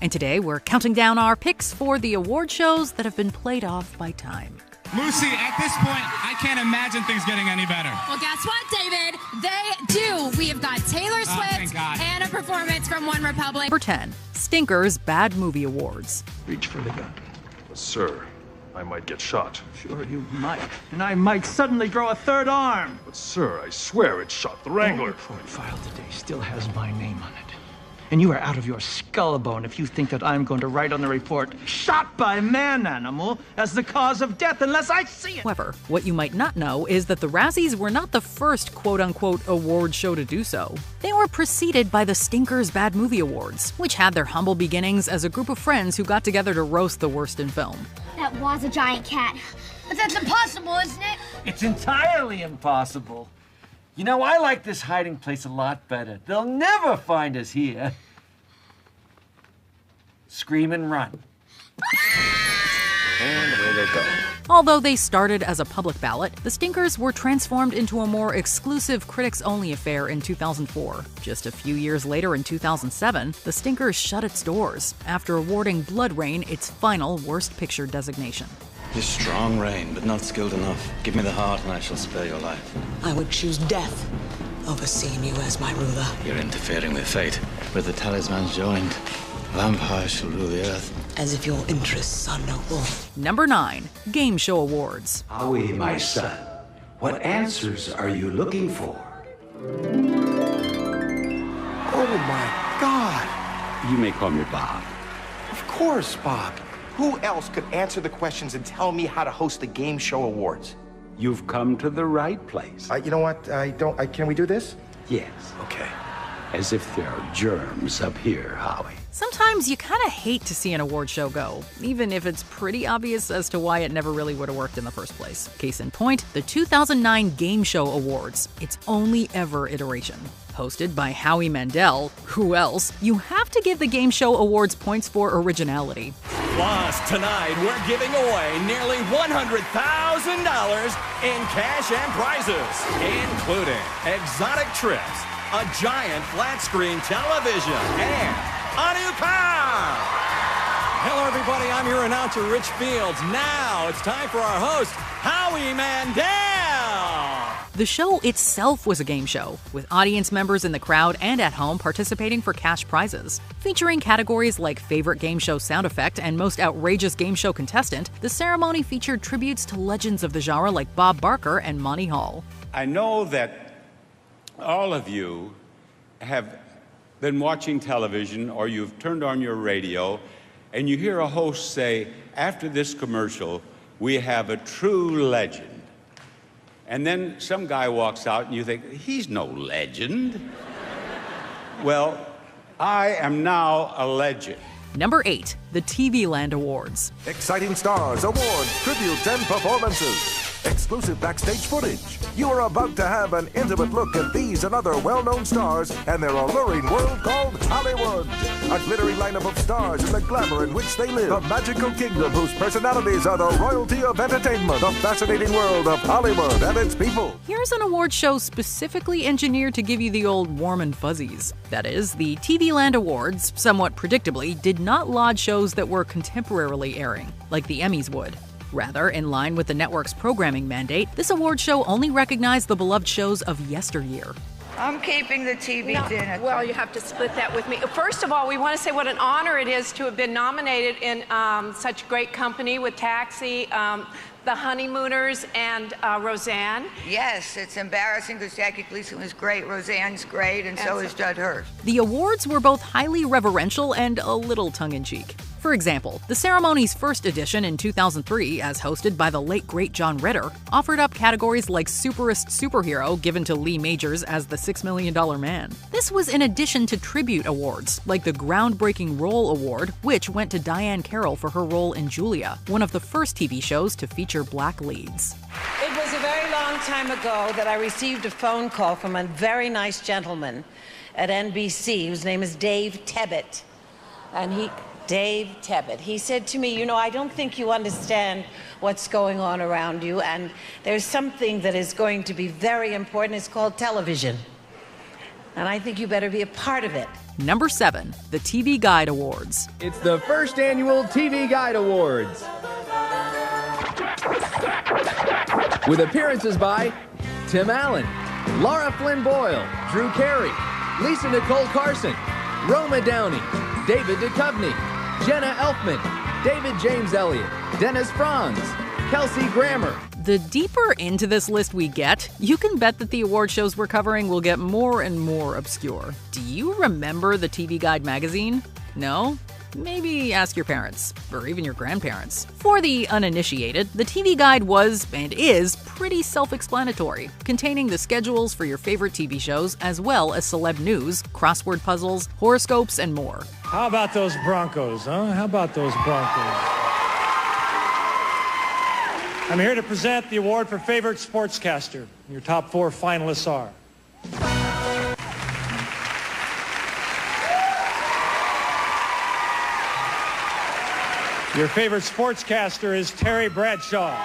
And today we're counting down our picks for the award shows that have been played off by time. Lucy, at this point, I can't imagine things getting any better. Well, guess what, David? They do. We have got Taylor Swift and a performance from One Republic. Number 10, Stinker's Bad Movie Awards. Reach for the gun. Sir, I might get shot. Sure you might. And I might suddenly grow a third arm. But sir, I swear it shot the Wrangler. The report filed today still has my name on it. And you are out of your skull bone if you think that I'm going to write on the report, shot by man-animal as the cause of death unless I see it. However, what you might not know is that the Razzies were not the first quote-unquote award show to do so. They were preceded by the Stinker's Bad Movie Awards, which had their humble beginnings as a group of friends who got together to roast the worst in film. That was a giant cat. But that's impossible, isn't it? It's entirely impossible. You know, I like this hiding place a lot better. They'll never find us here. Scream and run. And away they go. Although they started as a public ballot, the Stinkers were transformed into a more exclusive critics-only affair in 2004. Just a few years later, in 2007, the Stinkers shut its doors after awarding Blood Rain its final Worst Picture designation. You're strong, Rain, but not skilled enough. Give me the heart and I shall spare your life. I would choose death over seeing you as my ruler. You're interfering with fate. With the talismans joined, vampires shall rule the earth. As if your interests are noble. Number 9, Game Show Awards. Howie, my son, what answers are you looking for? Oh my God! You may call me Bob. Of course, Bob. Who else could answer the questions and tell me how to host the Game Show Awards? You've come to the right place. You know what? Can we do this? Yes. Okay. As if there are germs up here, Howie. Sometimes you kind of hate to see an award show go, even if it's pretty obvious as to why it never really would have worked in the first place. Case in point, the 2009 Game Show Awards, its only ever iteration. Hosted by Howie Mandel, who else? You have to give the Game Show Awards points for originality. Plus, tonight we're giving away nearly $100,000 in cash and prizes, including exotic trips, a giant flat-screen television, and a new car! Hello, everybody. I'm your announcer, Rich Fields. Now it's time for our host, Howie Mandel! The show itself was a game show, with audience members in the crowd and at home participating for cash prizes. Featuring categories like Favorite Game Show Sound Effect and Most Outrageous Game Show Contestant, the ceremony featured tributes to legends of the genre like Bob Barker and Monty Hall. I know that all of you have been watching television or you've turned on your radio and you hear a host say, after this commercial, we have a true legend. And then some guy walks out and you think, he's no legend. Well, I am now a legend. Number 8, the TV Land Awards. Exciting stars, awards, tributes, and performances. Exclusive backstage footage. You are about to have an intimate look at these and other well-known stars and their alluring world called Hollywood. A glittering lineup of stars in the glamour in which they live. A magical kingdom whose personalities are the royalty of entertainment. The fascinating world of Hollywood and its people. Here's an award show specifically engineered to give you the old warm and fuzzies. That is, the TV Land Awards, somewhat predictably, did not laud shows that were contemporarily airing, like the Emmys would. Rather, in line with the network's programming mandate, this award show only recognized the beloved shows of yesteryear. I'm keeping the TV dinner. Well, you have to split that with me. First of all, we want to say what an honor it is to have been nominated in such great company with Taxi, The Honeymooners, and Roseanne. Yes, it's embarrassing because Jackie Gleason was great, Roseanne's great, and so is Judd Hirsch. The awards were both highly reverential and a little tongue-in-cheek. For example, the ceremony's first edition in 2003, as hosted by the late great John Ritter, offered up categories like Superest Superhero, given to Lee Majors as the $6 Million Man. This was in addition to tribute awards, like the Groundbreaking Role Award, which went to Diane Carroll for her role in Julia, one of the first TV shows to feature black leads. It was a very long time ago that I received a phone call from a very nice gentleman at NBC, whose name is Dave Tebbett. Dave Tebbett. He said to me, you know, I don't think you understand what's going on around you, and there's something that is going to be very important. It's called television. And I think you better be a part of it. Number 7, the TV Guide Awards. It's the first annual TV Guide Awards. With appearances by Tim Allen, Laura Flynn Boyle, Drew Carey, Lisa Nicole Carson, Roma Downey, David Duchovny, Jenna Elfman, David James Elliott, Dennis Franz, Kelsey Grammer. The deeper into this list we get, you can bet that the award shows we're covering will get more and more obscure. Do you remember the TV Guide magazine? No? Maybe ask your parents, or even your grandparents. For the uninitiated, the TV Guide was, and is, pretty self-explanatory, containing the schedules for your favorite TV shows, as well as celeb news, crossword puzzles, horoscopes, and more. How about those Broncos, huh? How about those Broncos? I'm here to present the award for favorite sportscaster. Your top 4 finalists are... Your favorite sportscaster is Terry Bradshaw.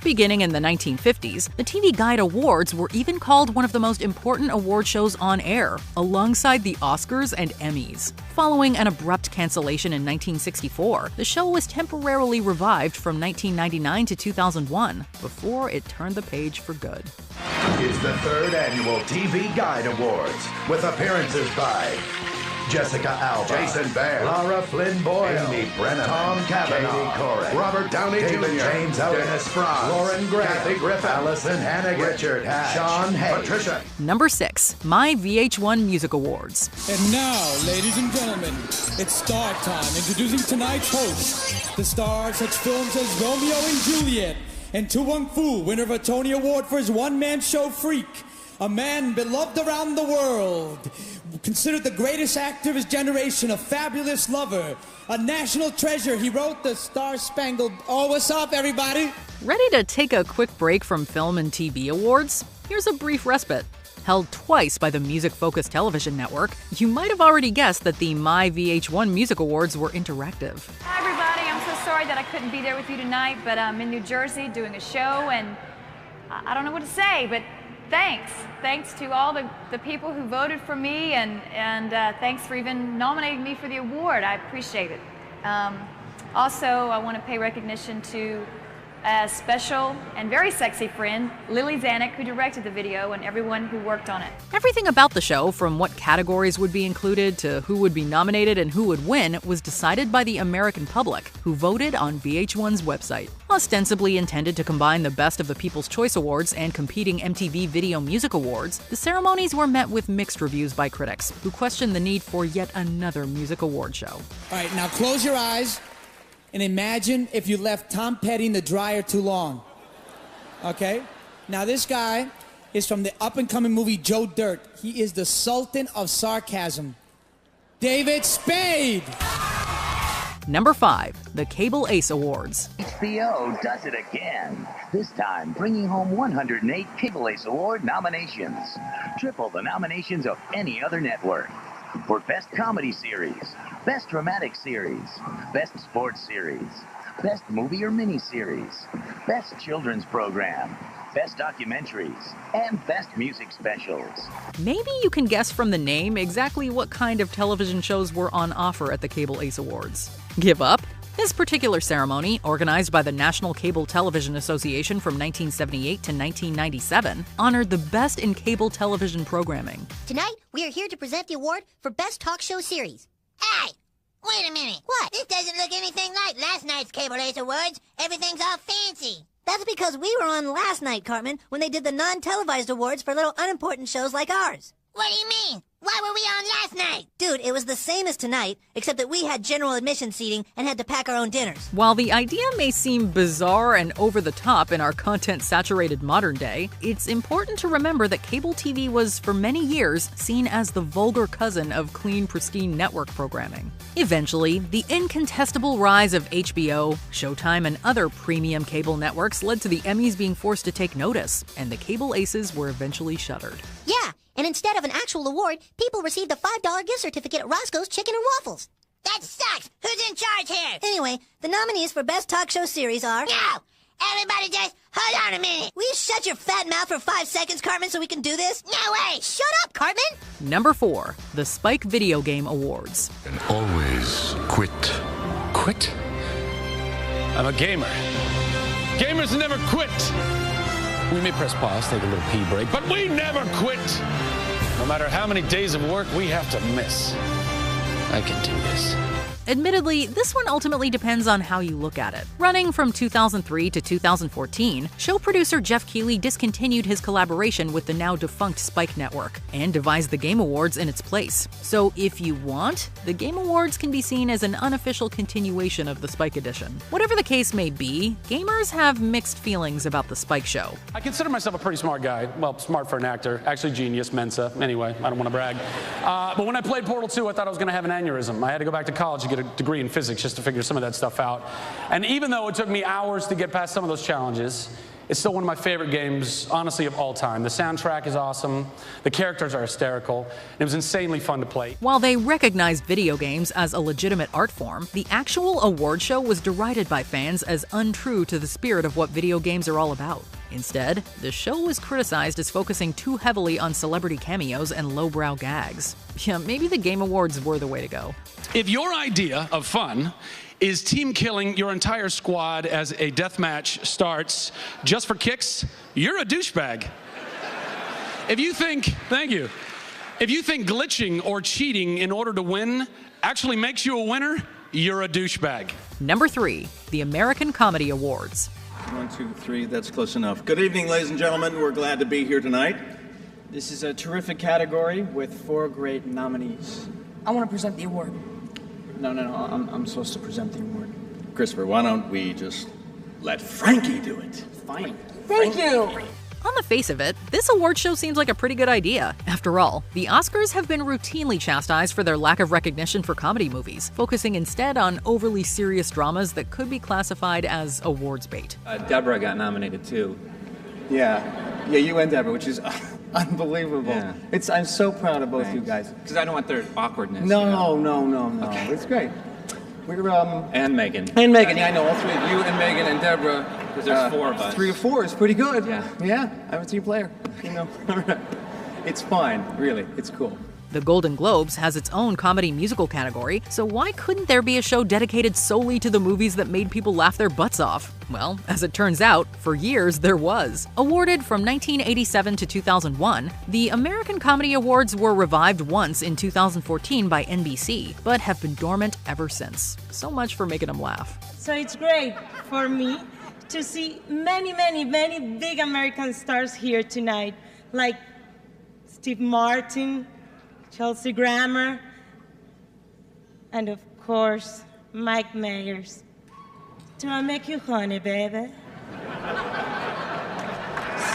Beginning in the 1950s, the TV Guide Awards were even called one of the most important award shows on air, alongside the Oscars and Emmys. Following an abrupt cancellation in 1964, the show was temporarily revived from 1999 to 2001, before it turned the page for good. It's the 3rd annual TV Guide Awards, with appearances by Jessica Alba, Jason Baird, Laura Flynn Boyle, Amy Brennan, Tom Cavanaugh, Katie Couric, Robert Downey David Jr., James Elliott, Dennis Franz, Lauren Graham, Kathy Griffin, Allison Hannigan, Richard Hatch, Sean Hay, Patricia. Number 6, My VH1 Music Awards. And now, ladies and gentlemen, it's star time. Introducing tonight's host, the star of such films as Romeo and Juliet, and Tu Wong Fu, winner of a Tony Award for his one-man show Freak. A man beloved around the world, considered the greatest actor of his generation, a fabulous lover, a national treasure. He wrote the Star-Spangled... Oh, what's up, everybody? Ready to take a quick break from film and TV awards? Here's a brief respite. Held twice by the music-focused television network, you might have already guessed that the My VH1 Music Awards were interactive. Hi, everybody. I'm so sorry that I couldn't be there with you tonight, but I'm in New Jersey doing a show, and I don't know what to say, but thanks. Thanks to all the people who voted for me, and thanks for even nominating me for the award. I appreciate it. Also, I want to pay recognition to a special and very sexy friend, Lily Zanuck, who directed the video, and everyone who worked on it. Everything about the show, from what categories would be included to who would be nominated and who would win, was decided by the American public, who voted on VH1's website. Ostensibly intended to combine the best of the People's Choice Awards and competing MTV Video Music Awards, the ceremonies were met with mixed reviews by critics, who questioned the need for yet another music award show. All right, now close your eyes and imagine if you left Tom Petty in the dryer too long. Okay? Now this guy is from the up-and-coming movie Joe Dirt. He is the Sultan of Sarcasm. David Spade! Number 5, the Cable Ace Awards. HBO does it again. This time, bringing home 108 Cable Ace Award nominations. Triple the nominations of any other network. For Best Comedy Series, Best Dramatic Series, Best Sports Series, Best Movie or Miniseries, Best Children's Program, Best Documentaries, and Best Music Specials. Maybe you can guess from the name exactly what kind of television shows were on offer at the Cable Ace Awards. Give up? This particular ceremony, organized by the National Cable Television Association from 1978 to 1997, honored the best in cable television programming. Tonight, we are here to present the award for Best Talk Show Series. Hey! Wait a minute. What? This doesn't look anything like last night's Cable Ace Awards. Everything's all fancy. That's because we were on last night, Cartman, when they did the non-televised awards for little unimportant shows like ours. What do you mean? Why were we on last night? Dude, it was the same as tonight, except that we had general admission seating and had to pack our own dinners. While the idea may seem bizarre and over the top in our content-saturated modern day, it's important to remember that cable TV was, for many years, seen as the vulgar cousin of clean, pristine network programming. Eventually, the incontestable rise of HBO, Showtime, and other premium cable networks led to the Emmys being forced to take notice, and the Cable Aces were eventually shuttered. Yeah. And instead of an actual award, people received a $5 gift certificate at Roscoe's Chicken and Waffles. That sucks! Who's in charge here? Anyway, the nominees for Best Talk Show Series are... No! Everybody just hold on a minute. Will you shut your fat mouth for 5 seconds, Cartman, so we can do this? No way. Shut up, Cartman. Number 4, the Spike Video Game Awards. And always quit. Quit? I'm a gamer. Gamers never quit. We may press pause, take a little pee break, but we never quit. No matter how many days of work we have to miss. I can do this. Admittedly, this one ultimately depends on how you look at it. Running from 2003 to 2014, show producer Jeff Keighley discontinued his collaboration with the now defunct Spike Network and devised the Game Awards in its place. So if you want, the Game Awards can be seen as an unofficial continuation of the Spike edition. Whatever the case may be, gamers have mixed feelings about the Spike show. I consider myself a pretty smart guy. Well, smart for an actor. Actually genius, Mensa. Anyway, I don't want to brag. But when I played Portal 2, I thought I was going to have an aneurysm. I had to go back to college to get a degree in physics just to figure some of that stuff out. And even though it took me hours to get past some of those challenges, it's still one of my favorite games, honestly, of all time. The soundtrack is awesome, the characters are hysterical, and it was insanely fun to play. While they recognized video games as a legitimate art form, the actual award show was derided by fans as untrue to the spirit of what video games are all about. Instead, the show was criticized as focusing too heavily on celebrity cameos and lowbrow gags. Yeah, maybe the Game Awards were the way to go. If your idea of fun is team killing your entire squad as a deathmatch starts just for kicks, you're a douchebag. If you think, thank you, if you think glitching or cheating in order to win actually makes you a winner, you're a douchebag. Number 3, the American Comedy Awards. 1, 2, 3, that's close enough. Good evening, ladies and gentlemen. We're glad to be here tonight. This is a terrific category with 4 great nominees. I want to present the award. No, I'm supposed to present the award. Christopher, why don't we just let Frankie do it? Fine. Thank you. On the face of it, this award show seems like a pretty good idea. After all, the Oscars have been routinely chastised for their lack of recognition for comedy movies, focusing instead on overly serious dramas that could be classified as awards bait. Deborah got nominated too. Yeah, you and Deborah, which is unbelievable. Yeah. I'm so proud of both you guys. Because I don't want their awkwardness. No. Okay. It's great. We're And Megan. And Megan, yeah, I know all three of you and Megan and Deborah. Because there's 4 of us. 3 or 4 is pretty good. Yeah. I'm a team player. It's fine, really. It's cool. The Golden Globes has its own comedy musical category, so why couldn't there be a show dedicated solely to the movies that made people laugh their butts off? Well, as it turns out, for years there was. Awarded from 1987 to 2001, the American Comedy Awards were revived once in 2014 by NBC, but have been dormant ever since. So much for making them laugh. So it's great for me to see many big American stars here tonight, like Steve Martin, Chelsea Grammer, and of course, Mike Myers. Do I make you honey, baby?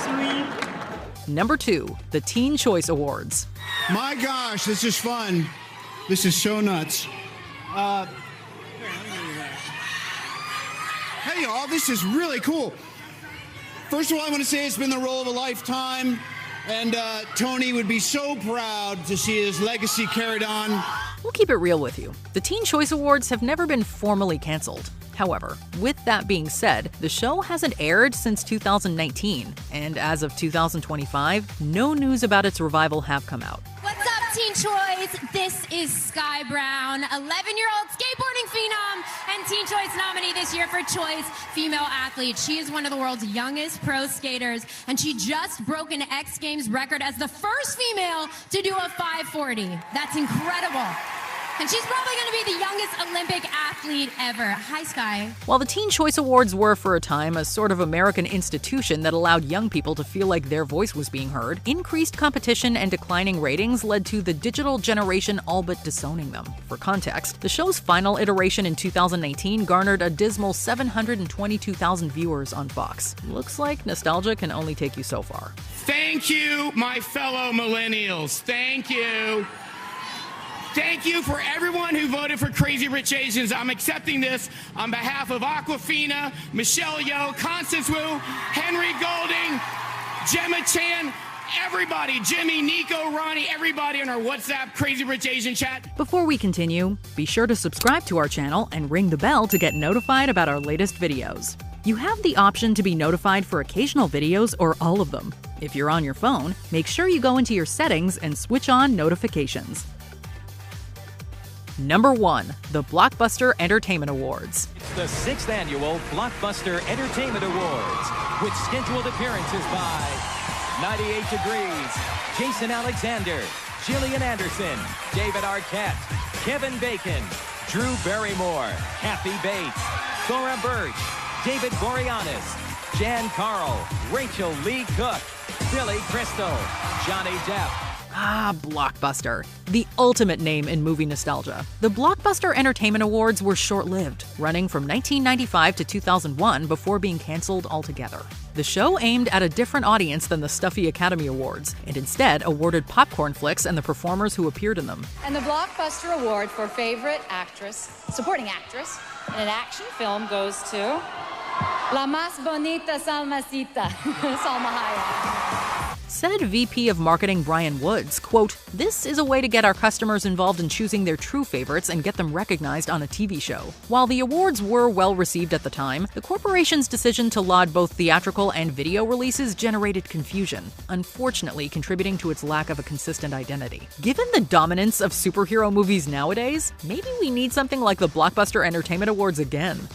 Sweet. Number 2, the Teen Choice Awards. My gosh, this is fun. This is so nuts. Hey, y'all, this is really cool. First of all, I want to say it's been the role of a lifetime. And Tony would be so proud to see his legacy carried on. We'll keep it real with you. The Teen Choice Awards have never been formally canceled. However, with that being said, the show hasn't aired since 2019, and as of 2025, no news about its revival have come out. What's up, Teen Choice? This is Sky Brown, 11-year-old skateboarding phenom and Teen Choice nominee this year for Choice Female Athlete. She is one of the world's youngest pro skaters, and she just broke an X Games record as the first female to do a 540. That's incredible. And she's probably going to be the youngest Olympic athlete ever. Hi, Sky. While the Teen Choice Awards were, for a time, a sort of American institution that allowed young people to feel like their voice was being heard, increased competition and declining ratings led to the digital generation all but disowning them. For context, the show's final iteration in 2019 garnered a dismal 722,000 viewers on Fox. Looks like nostalgia can only take you so far. Thank you, my fellow millennials. Thank you. Thank you for everyone who voted for Crazy Rich Asians. I'm accepting this on behalf of Aquafina, Michelle Yeoh, Constance Wu, Henry Golding, Gemma Chan, everybody, Jimmy, Nico, Ronnie, everybody in our WhatsApp Crazy Rich Asian chat. Before we continue, be sure to subscribe to our channel and ring the bell to get notified about our latest videos. You have the option to be notified for occasional videos or all of them. If you're on your phone, make sure you go into your settings and switch on notifications. Number 1. The Blockbuster Entertainment Awards. It's the 6th annual Blockbuster Entertainment Awards, with scheduled appearances by 98 Degrees, Jason Alexander, Gillian Anderson, David Arquette, Kevin Bacon, Drew Barrymore, Kathy Bates, Thora Birch, David Boreanaz, Jan Carl, Rachel Lee Cook, Billy Crystal, Johnny Depp. Ah, Blockbuster. The ultimate name in movie nostalgia. The Blockbuster Entertainment Awards were short-lived, running from 1995 to 2001 before being canceled altogether. The show aimed at a different audience than the stuffy Academy Awards, and instead awarded popcorn flicks and the performers who appeared in them. And the Blockbuster Award for Favorite Actress, Supporting Actress, in an action film goes to La Más Bonita Salmacita, Salma Hayek. Said VP of Marketing Brian Woods, quote, "This is a way to get our customers involved in choosing their true favorites and get them recognized on a TV show." While the awards were well received at the time, the corporation's decision to laud both theatrical and video releases generated confusion, unfortunately contributing to its lack of a consistent identity. Given the dominance of superhero movies nowadays, maybe we need something like the Blockbuster Entertainment Awards again.